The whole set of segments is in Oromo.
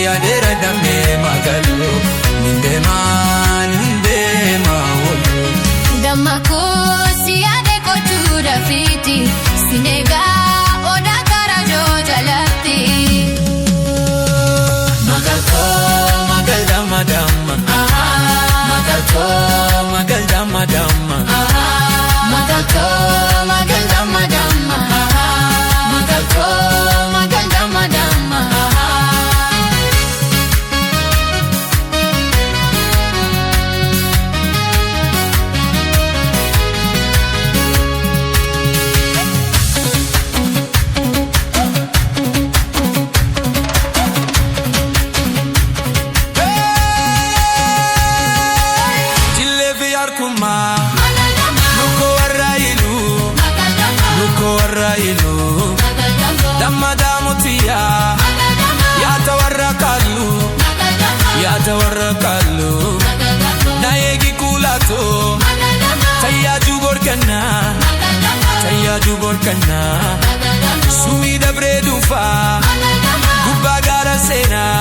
ya dera dame magalu nindema wolu damako siade ko tura fiti sinega oda karajo jalati magalko magal dama dama magalko magal dama dama magalko magal dama dama magalko magal dama dama Damma damutia ya tawarrakalu naegi kulato tayaju borkana sumi dabre dufa gubagara sera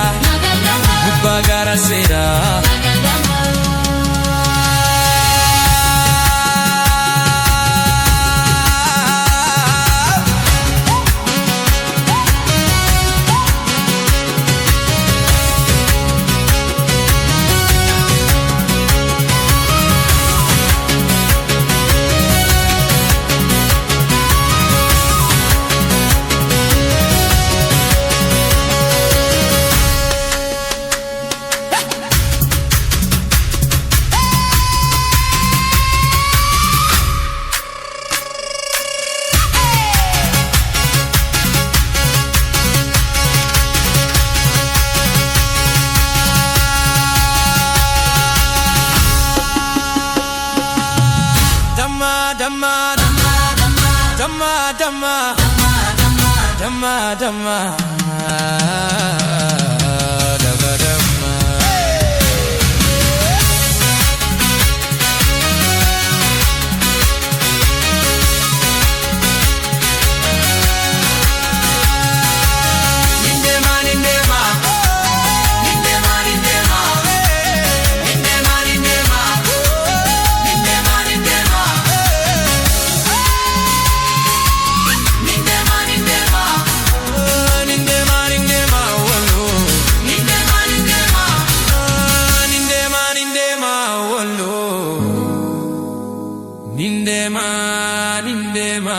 Dama Nindema